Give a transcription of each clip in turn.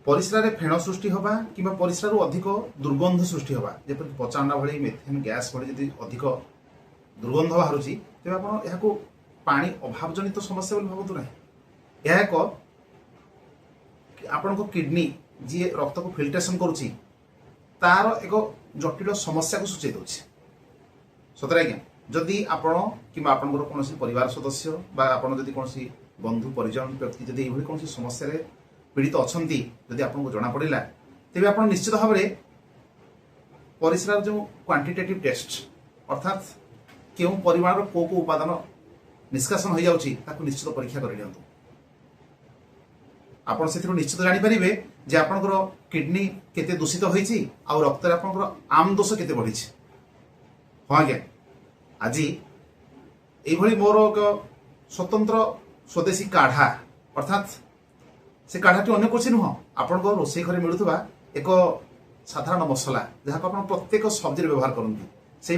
परिस्रारे फेण सृष्टि हवा कि परिस्रारू अधिक दुर्गंध सृष्टि हवा जेपरि पचाणा भली मेथेन गैस भली यदि अधिक दुर्गंध बाहर तेज आप पानी अभाव जनित समस्या बोली भावतु ना। यह एक आपण किडनी जी रक्त को फिल्ट्रेशन करुच्ची तार एक जटिल समस्या को सूचई दे सतरे आज्ञा। जदि आपण कि कौन परिवार सदस्य जदि कौन बंधु परिजन व्यक्ति जदि ये कौन समस्या पीड़ित अच्छा जदि आपको जना पड़ा तेज आप निश्चित भाव में परिस्रार जो क्वांटिटेटिव टेस्ट अर्थात क्यों परिमाण को उपादान निष्कासन हो जाउची ताकू निश्चित परीक्षा कर लियंतु। आपण से निश्चित जानीपारे जे आपणकर किडनी केते दूषित होईची आ रक्त आपणकर आम दोष केते बढ़ी। हाँ आज्ञा आज ये मोर एक स्वतंत्र स्वदेशी काढ़ा अर्थात से काढ़ाटी अन्य कुछ नुह आपण रोषे घर मिलूवा एक साधारण मसला जहाँ आप प्रत्येक सब्जी व्यवहार करते से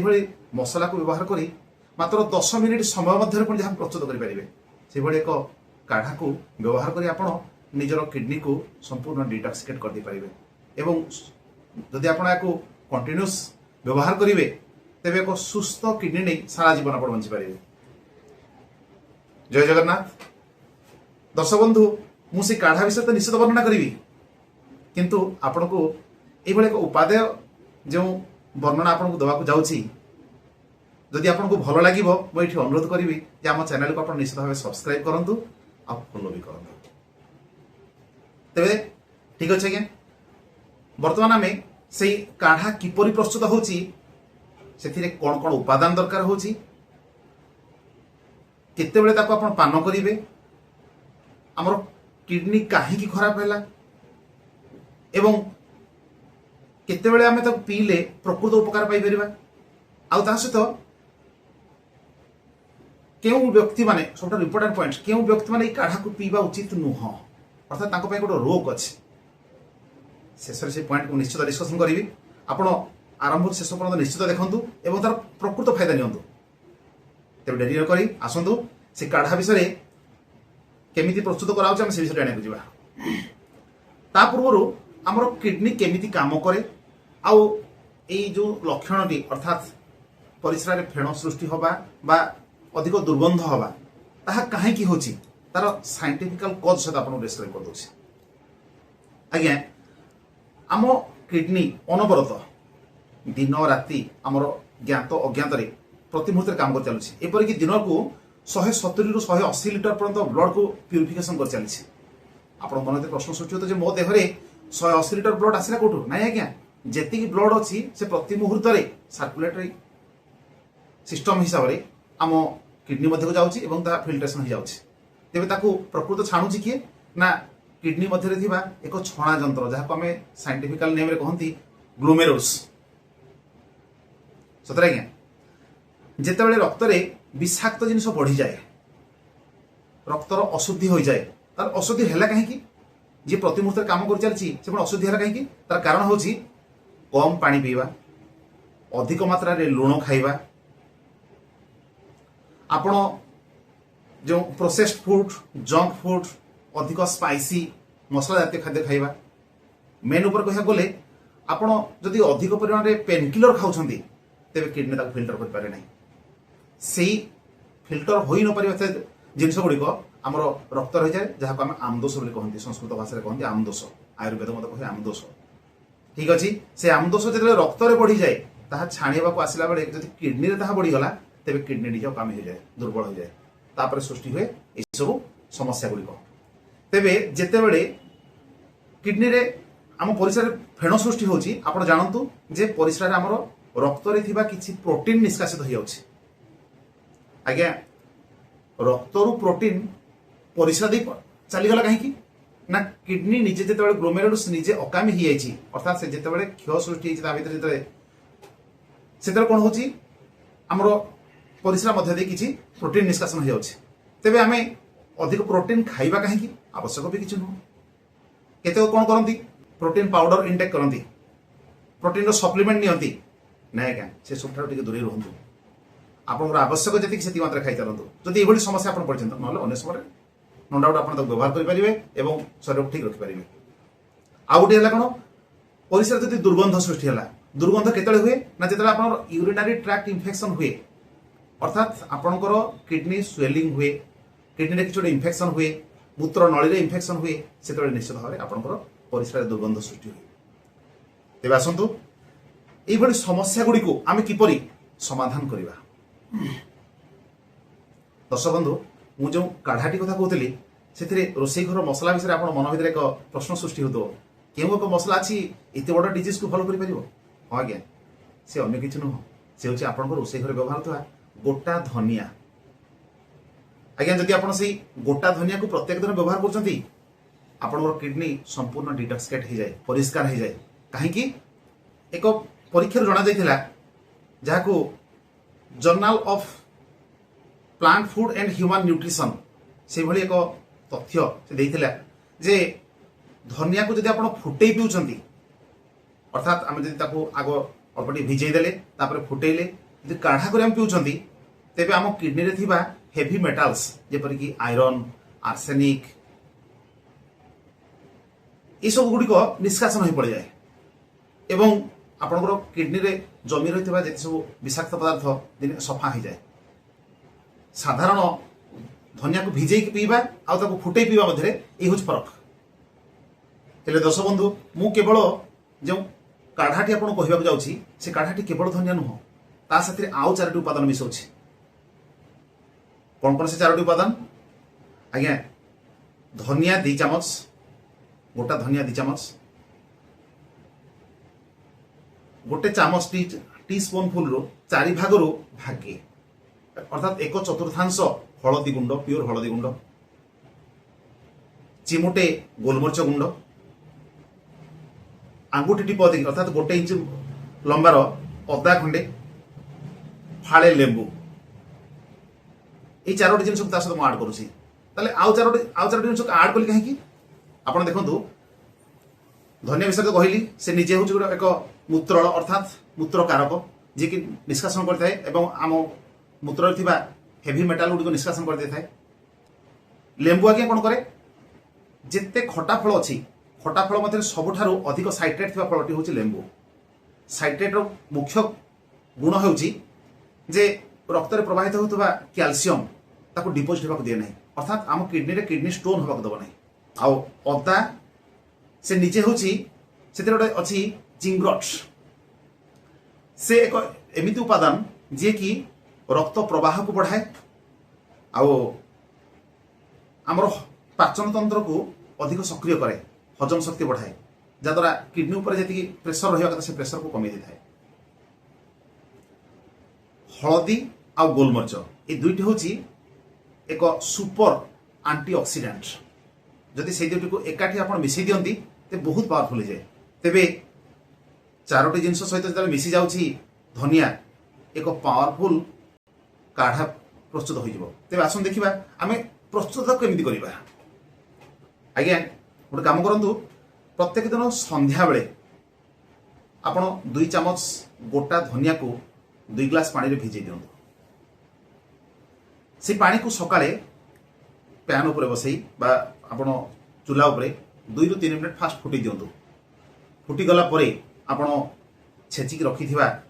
मसला को व्यवहार करी मात्र 10 मिनिट समय मध्य जहाँ प्रस्तुत करेंगे से एक काढ़ा को व्यवहार करी आपण निजर किडनी को संपूर्ण डिटॉक्सिकेट कर दे पारे एवं जदि आप कंटिन्यूस व्यवहार करेंगे तेज एक सुस्थ किडनी नहीं सारा जीवन आप बंची पारे। जय जगन्नाथ। दर्शक बंधु मुझे काढ़ा विषय तो निश्चित वर्णना करी किंतु आपण को ये एक उपादेय जो वर्णना आपको देवाक जाऊँगी जदि आपको भल लगे मुझे अनुरोध करी आम चैनल को आप निश्चित भाव सब्सक्राइब करूँ आ फॉलो भी करूँ। तेरे ठीक अच्छे आज्ञा बर्तमान आम से काढ़ा किपरि प्रस्तुत होची से कौन कौन उपादान दरकार होची केते बेले ताको आपण पान करिवे हमर किडनी काहे खराब है एवं केते बेले आमे ताको पीले प्रकृत उपकार पाई परिबा आ ता सहित केउ व्यक्ति माने सबटा इंपोर्टेंट पॉइंट केउ व्यक्ति माने काढ़ा को पीवा उचित नुह अर्थात ताको पय गोटे रोग अछि शेष से पॉइंट को निश्चित डिस्कशन करी आपण आरंभ शेष पर्यंत निश्चित देखंतु एवं तार प्रकृत फायदा नियंतु। तेज डेरी न करी आसंतु से काढ़ा विषय केमिति प्रस्तुत कराउछ हम से विषय जानिବାକୁ ଯିବା। ता पूर्व हमर किडनी केमिति काम करे आउ एई जो लक्षणटी अर्थात परिस्रारे फेण सृष्टि होबा बा अधिक दुर्गंध होबा ताहा काहे की होची तार साइंटिफिकल कॉज सहित आपन डिस्क्राइब कर दोछि। आज्ञा आम किडनी अनवरत दिन राति आमर ज्ञात अज्ञात प्रति मुहूर्त काम कर चलुछि एपरिक दिन को 170 रु 180 लिटर पर्यंत ब्लड को प्यूरिफिकेशन कर चलछि। आपण मन प्रश्न सृष्टि जे मो देहरे 180 लिटर ब्लड आसिला कोठु नाइ आज्ञा जेतिकी ब्लड अछि से प्रति मुहूर्त रे सर्कुलेटरी सिस्टम हिसाब रे आम किडनी मध्य को जाउछि एवं ता फिल्ट्रेशन हो जाउछि। तेबे ताकू प्रकृत छाणुछि किए ना किडनी मध्य रे थिबा एक छणा यंत्र जहा को हमें साइंटिफिकल नेम रे कहंती ग्लोमेरुलस सतरे आज्ञा जेते बेले रक्त रे विषाक्त जिनिस बढ़ी जाए रक्तर अशुद्धि हो जाए तार अशुद्धि है कहीं जी प्रति मुहूर्त काम कर चलती से अशुद्धि है कहीं तार कारण हूँ कम पानी पीवा अधिक मात्रा रे लुण खाइबा आपण जो प्रोसेस्ड फूड जंक फूड अधिक स्पाइसी मसला जातीय खाद्य खाइबा मेन ऊपर कह गले आपण जदि अधिक परिमाण रे पेन किलर खाउछंती तेबे किडनी ताको फिल्टर कर पारे नहीं से फिल्टर हो न पारे जिनस गुड़िक आमर रक्त रही जाए जहाँ को आम आमदोष बोली कहते संस्कृत भाषा कहते आमदोष आयुर्वेद मत कहे आमदोष ठीक अच्छे से आमदोष जो रक्त में बढ़ी जाए ताहा छाणीबा को आसला बेले जब किडनी रे ताहा बढ़ीगला तेरे किडनी निज काम हो जाए दुर्बल हो जाए तापर सृष्टि हुए ये सब समस्या गुड़िक। तेबे जेते बेले किडनी रे आम परिस्रा फेण सृष्टि होची आपण जानतु जे परिस्रा रे आमर रक्त रे थिबा किछि प्रोटीन निष्कासित हो जाउछि। आज्ञा रक्तरु प्रोटीन परिस्रा दे चलीगला कहीं ना किडनी निजे जो ग्लोमेरुलस निजे अकामी हो जाए अर्थात से जो क्षय सृष्टि भितर से कौन हो आमर परिस्रा मध्य दे किसी प्रोटीन निष्कासन हो जाए तेबे आम अधिक प्रोटीन खाइबा कहीं आवश्यक भी किसी नुह केते कौन करती प्रोटीन पाउडर इनटेक करती प्रोटीन सप्लीमेंट नियंती ना क्या से सब दूरे रुहतु आपन आवश्यक जी से मात्रा खाई चलतु जदि ये समस्या आप पड़ते ना अन्य समय नो डाउट आप व्यवहार करेंगे और शरीर को ठीक रखिपारे। आ गोटे है कौन परिस्रा जदि दुर्गंध सृष्टि है दुर्गंध केतले हुए ना जिते आप यूरिनारी ट्रैक्ट इन्फेक्शन हुए अर्थात आपणकर किडनी स्वेलिंग हुए किडनी किसी गोटे इन्फेक्शन हुए मूत्र नली इन्फेक्शन हुए से निश्चित भाव में आपणकर परिस्रा दुर्गंध सृष्टि हुए। तेज आसतु ये समस्या गुड़ी को आम किपरि समाधान करवा। दर्शक बंधु मुझे काढ़ाटी कथा कहती से रोसई घर मसला विषय आप मन भर एक प्रश्न सृष्टि हो क्यों एक मसला अच्छी एत बड़ डिजीज को भल कर हाँ आज्ञा सी अन्य किसी नुह से हूँ आप रोसई घर व्यवहार हुआ गोटा धनिया। आज्ञा जदि आप गोटा धनिया को प्रत्येक दिन व्यवहार कर किडनी संपूर्ण डिटॉक्सिकेट हो जाए परिष्कार हो जाए कहीं एक परीक्षा जना जाइथिला जहाको journal of plant food and human nutrition से भली एक तथ्य से देइथिला जे धनिया को जदि आपण फुटई पिउचंती अर्थात आम जदि ताको आगो अल्पटी भिजई देले तापर फुटेले जदि काढ़ा कर हम पिउचंती तेबे आम किडनी रे थिबा हेवी मेटाल्स जेपरि कि आयरन आर्सेनिक ये सब गुड़िक निष्कासन हो पड़ जाए एवं आपणकर किडनी रे जमी रही जिते सब विषाक्त पदार्थ दिन सफा हो जाए। साधारण धनिया को भिजे पीवा आउ फुटे पीवा मध्य ये हूँ फरक। तेरे दर्शक बंधु मु केवल जो काढ़ाटी आपको कहवाक जाऊँगी से काढ़ाटी केवल धनिया नुह ता साथी आउ 4टी उपादान मिसाऊँ। कौन कौन से 4टी उपादान आज्ञा धनिया 2 चामच गोटा धनिया 2 चामच गोटे चामच टी स्पून फुल 4 भाग भागे अर्थात 1/4 हलदी गुंड प्योर हलदी गुंड चिमुटे गोलमरीच गुंड आंगुठी टिप अधिक अर्थात 1 इंच लंबार अदा खंडे फाड़े लेंबू ये 4टी जिन सहित मुझे आड करुँची आउ 4टी जिन आड कली कहीं आप देखु धनिया विषय तो कहली से निजे हूँ एक मूत्र अर्थात मूत्र कारक जी कि निष्कासन करता है आम मूत्र हेवी मेटाल गुड़ी निष्कासन कर देता है। लेंबू आज्ञा कौन करे जिते खटा फल अच्छी खटा फल मध्य सबुठारु अधिक साइट्रेट थिबा फलटी हूँ लेंबू। साइट्रेट मुख्य गुण हूँ जे रक्त में प्रवाहित होता कैल्शियम ताको डिपोजिट होगा दिए ना अर्थात आम किडनी रे किडनी स्टोन होगा दब ना। आउ अदा से निजे हूँ से गोटे अच्छी जिंग्रट से एक एमती उपादान जी कि रक्त प्रवाह को बढ़ाए आमर पाचन तंत्र को अधिक सक्रिय करे हजम शक्ति बढ़ाए जहाद्वारा किडनी उपर जी प्रेसर रहा से प्रेसर को कमी देता है। हलदी आ गोलमरीच ये दुईटी हूँ एक सुपर आंटीऑक्सीडेंट जदि से दुईटी को एकाठी आप मिसई दियंती ते बहुत पावरफुल जाए। तेबे 4टी जिनस सहित जो मिसी जाऊँगी धनिया एक पावरफुल काढ़ा प्रस्तुत हो। तेज आसन देखा आम प्रस्तुत केमी करवा। आज्ञा गोटे कम करूँ प्रत्येक दिन संध्या बेले आपण 2 चामच गोटा धनिया को 2 ग्लास पानी भिजे दिंतु। से पानी को सकाळे पैन उपर बसई बा आपण चूल्हा उपर 2 ରୁ 3 मिनट फास्ट फुटी दिंतु। फुटी गला परे आपण छेचिक रखि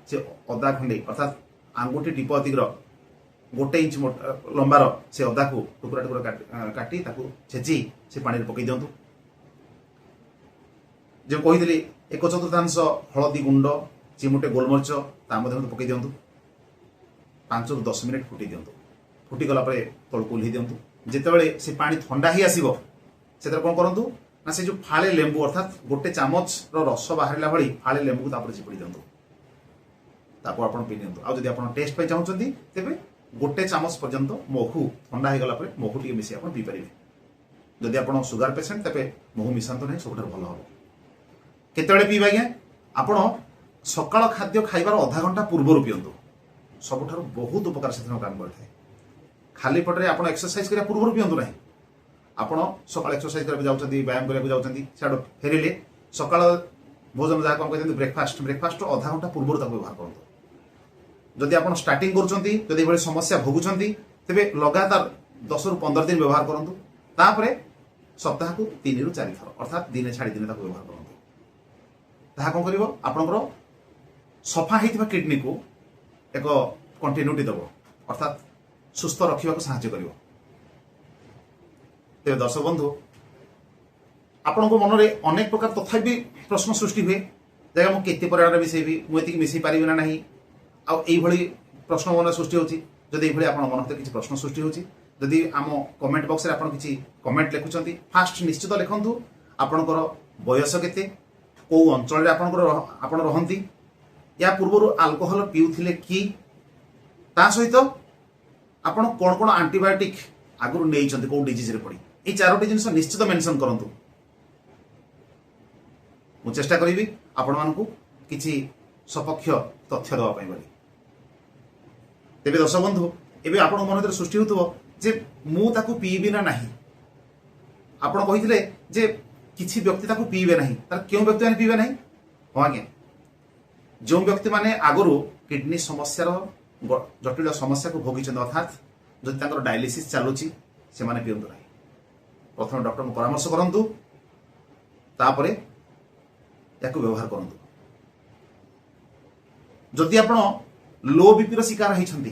से अदा खंडे अर्थात आंगुठी टीप अधिक 1 इंच लंबार से अदा को टुकड़ा टुकड़ा काटी ताकू छेची से पानी पकई दिंतु। जो कही 1/4 हलदी गुंड चिमुटे गोलमरीच पकई दिंतु। 5 ରୁ 10 मिनट फुटी दिंतु। फुटी गला परे तलकू ओल्ही दिंतु। जितेबाला से पानी ठंडा ही आसीबो से कौन करूँ ना से जो फाड़े लेंबू अर्थात 1 चामच रस बाहर भाई फाड़े लेंबू को चिपुड़ी दिंतु ताको आप पी दिंतु। आदि आप टेस्ट पे चाहते तेरे 1 चामच पर्यंत महू ठंडा हो गला महू टी मिसी आप पी पारे। जदि आप सुगर पेसेंट तेरे महू मिसातु ना सब भल हम केतबेले पीबा आज्ञा आप सकाळ खाद्य खाइबार आधा घंटा पूर्व पीयंतु सबुठ बहुत उपकार से काम करता है। खाली पटे आप एक्सरसाइज करा पूर्व पीयंतु ना आपण सकाळ एक्सरसाइज करबे जाउछंती व्यायाम करबे जाउछंती साडो फेरिले सकाळ भोजन जहाँ कौन कहते ब्रेकफास्ट आधा घंटा पूर्व व्यवहार करूँ। जदि आप स्टार्टिंग करुँच जदि ये समस्या भोगुंट तेरे लगातार 10 ରୁ 15 दिन व्यवहार करूँ। सप्ताह को 3 ରୁ 4 थर अर्थात दिने छाड़ी दिने व्यवहार करूँ। ତାହା କ'ଣ କରିବ ଆପଣଙ୍କର ସଫା ହେଇଥିବା କିଡନୀକୁ ଏକ କଣ୍ଟିନ୍ୟୁଟି ଦେବ ଅର୍ଥାତ୍ ସୁସ୍ଥ ରଖିବାକୁ ସାହାଯ୍ୟ କରିବ। ତେବେ ଦର୍ଶକ ବନ୍ଧୁ ଆପଣଙ୍କ ମନରେ ଅନେକ ପ୍ରକାର ତଥାପି ପ୍ରଶ୍ନ ସୃଷ୍ଟି ହୁଏ ଯେ ମୁଁ କେତେ ପରିମାଣରେ ମିଶାଇବି, ମୁଁ ଏତିକି ମିଶାଇ ପାରିବି ନା ନାହିଁ, ଆଉ এইଭଳି ପ୍ରଶ୍ନ ମନରେ ସୃଷ୍ଟି ହେଉଛି। ଯଦି এইଭଳି ଆପଣ ମନ ଭିତରେ କିଛି ପ୍ରଶ୍ନ ସୃଷ୍ଟି ହେଉଛି, ଯଦି ଆମ କମେଣ୍ଟ ବକ୍ସରେ ଆପଣ କିଛି କମେଣ୍ଟ ଲେଖୁଛନ୍ତି, ଫାଷ୍ଟ ନିଶ୍ଚିତ ଲେଖନ୍ତୁ ଆପଣଙ୍କର ବୟସ କେତେ, କେଉଁ ଅଞ୍ଚଳରେ ଆପଣ ରହନ୍ତି, ୟା ପୂର୍ବରୁ ଆଲକୋହଲ ପିଉଥିଲେ କି, ତା ସହିତ ଆପଣ କ'ଣ କ'ଣ ଆଣ୍ଟିବାୟୋଟିକ୍ ଆଗରୁ ନେଇଛନ୍ତି କେଉଁ ଡିଜିଜ୍ରେ ପଡ଼ି, এই 4ଟି ଜିନିଷ ନିଶ୍ଚିତ ମେନସନ୍ କରନ୍ତୁ। ମୁଁ ଚେଷ୍ଟା କରିବି ଆପଣମାନଙ୍କୁ କିଛି ସପକ୍ଷ ତଥ୍ୟ ଦେବା ପାଇଁ ବୋଲି। ତେବେ ଦର୍ଶକ ବନ୍ଧୁ ଏବେ ଆପଣଙ୍କ ମନ ଭିତରେ ସୃଷ୍ଟି ହେଉଥିବ ଯେ ମୁଁ ତାକୁ ପିଇବି ନା ନାହିଁ। ଆପଣ କହିଥିଲେ ଯେ କିଛି ବ୍ୟକ୍ତି ତାକୁ ପିଇବେ ନାହିଁ, ତାର କେଉଁ ବ୍ୟକ୍ତିମାନେ ପିଇବେ ନାହିଁ? ହଁ ଆଜ୍ଞା, ଯେଉଁ ବ୍ୟକ୍ତିମାନେ ଆଗରୁ କିଡନୀ ସମସ୍ୟାର ଜଟିଳ ସମସ୍ୟାକୁ ଭୋଗିଛନ୍ତି, ଅର୍ଥାତ୍ ଯଦି ତାଙ୍କର ଡାୟାଲିସିସ୍ ଚାଲୁଛି ସେମାନେ ପିଅନ୍ତୁ ନାହିଁ। ପ୍ରଥମେ ଡକ୍ଟରଙ୍କୁ ପରାମର୍ଶ କରନ୍ତୁ, ତାପରେ ୟାକୁ ବ୍ୟବହାର କରନ୍ତୁ। ଯଦି ଆପଣ लो बीपीर शिकार होती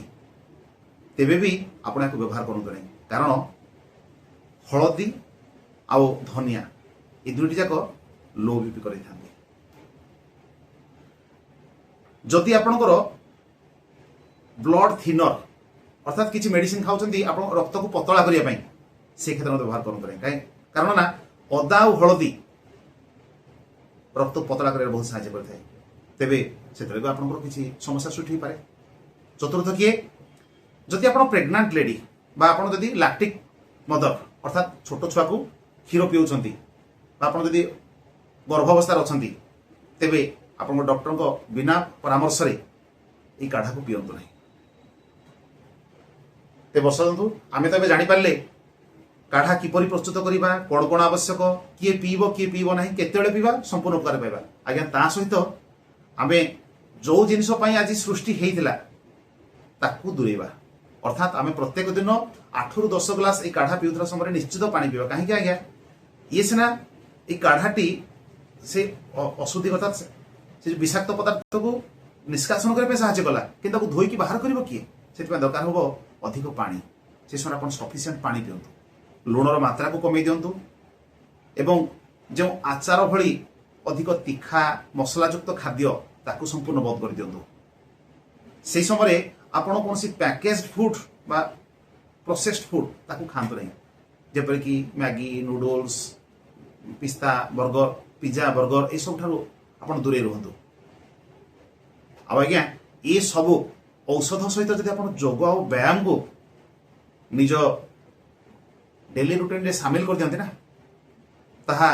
तेबे भी आपण याक व्यवहार करूँ नहीं, कारण हलदी आउ धनिया ये दुईटी जाक लो बीपी कर। जदि आपणकर ब्लड थिनर अर्थात किसी मेडिसिन खाऊँ आप रक्त को पतला करने से क्षेत्र में व्यवहार करूँ कहीं, कारण ना अदा और हलदी रक्त को पतला कर बहुत साहाय्य करता है। तेबे से आपंकर किसी समस्या सृष्टि हो पाए। चतुर्थ किए जदि आप प्रेग्नांट लेडी बा आप जदि लैक्टिक मदर अर्थात छोट छुआ को क्षीर पिउछंती बा आप जदि गर्भावस्था अच्छा तेबे आप डॉक्टर को बिना परामर्श रे ये काढ़ा को पियंतु नहीं। ते बसंतु आमे तो जानि पारले काढ़ा किपरि प्रस्तुत करबा, कोन कोन आवश्यक, किए पीब नहीं, केतेबेले पीबा, संपूर्ण उपकार पाइबा। आज्ञा ता सहित आमे जो जिनिस पई आज सृष्टि हेइतिला ताकू दूरेबा, अर्थात आमे प्रत्येक दिन 8 रु 10 ग्लास ए काढ़ा पिउथरा समय निश्चित पानी पीबा। कहीं आज्ञा ये सिना ए काढ़ाटी से अशुद्धि अर्थात से विषाक्त पदार्थ को निष्कासन करने साहाय्य कला, कि धोईकी बाहर कर किए से दरकार हम अधिक पानी। से समय आप सफिसीयंट पानी पिंतु, लुणर मात्रा को कमे दिंतु, एवं जो आचार भली अधिक तीखा मसलायुक्त खाद्य ताकू संपूर्ण बंद कर दिंतु। से समय आपण कौन पैकेज्ड फूड बा प्रोसेस्ड फूड ताकू खातु नहीं, जेपर कि मैगी, नूडल्स, पिस्ता, बर्गर, पिज्जा, बर्गर ये सब आप दूरे रुहतु। आज्ञा ये सब औषध सहित जब आप जोग और व्यायाम को निज डेली रुटीन रे सामिल कर दियंती ना, ताहा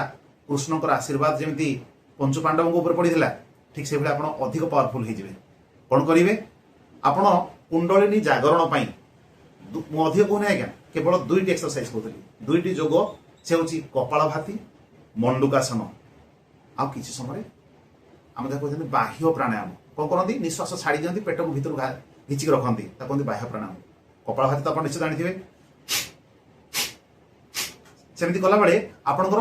कृष्णकर आशीर्वाद जमी पंचु पांडवों ऊपर पड़ा ठीक से आप अधिक पावरफुल हो। कौन करेंगे आप कुंडलिनी जागरण पाई मुझे कहूनी आज्ञा केवल 2टी एक्सरसाइज कहती, 2टी जोग से हूँ कपालभाति, मंडूकासन, आ किसी समय आम जहाँ कहते बाह्य प्राणायाम। कौन करती निश्वास छाड़ी दिखती, पेट को भीतर घिचिक रखती, कहते बाह्य प्राणायाम। कपालभाति तो आप निश्चित जानते सेमती कला बेले आपणकर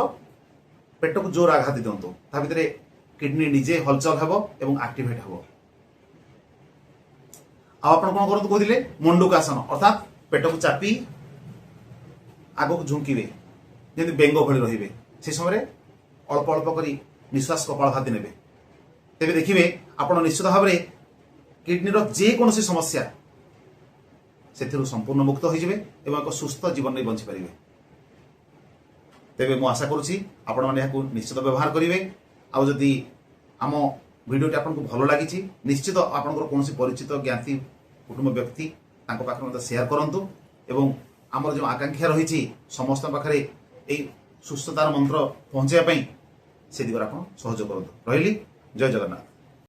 पेट को जोर आघात दिंतु, ता भितर किडनी निजे हलचल हेबो एवं एक्टिवेट हेबो। आपण कौन करतु कहते मंडूकासन अर्थात पेट को चापी आग को झुंकिबे जमी बेंग भली रहिबे। से समय अल्प अल्प करी निश्वास कपालभाति नेबे, तेबे देखिबे आपण निश्चित भाव में किडनीर जेकोसी समस्या से संपूर्ण मुक्त हो जिवे एवं एक सुस्थ जीवन नहीं बंची पारे। तेबे मु आशा करुच्ची आपण मैंने निश्चित व्यवहार करेंगे। आउ जदि आम भिडियोटी आपको भल लगी निश्चित आपंकर कौन परिचित ज्ञाति कुटुंब व्यक्ति पाखे शेयर करूँ एवं आमर जो आकांक्षा रही समस्त पाखे यही सुस्थतार मंत्र पहुँचापी से दिगरे आप सहयोग करूँ। रही जय जगन्नाथ।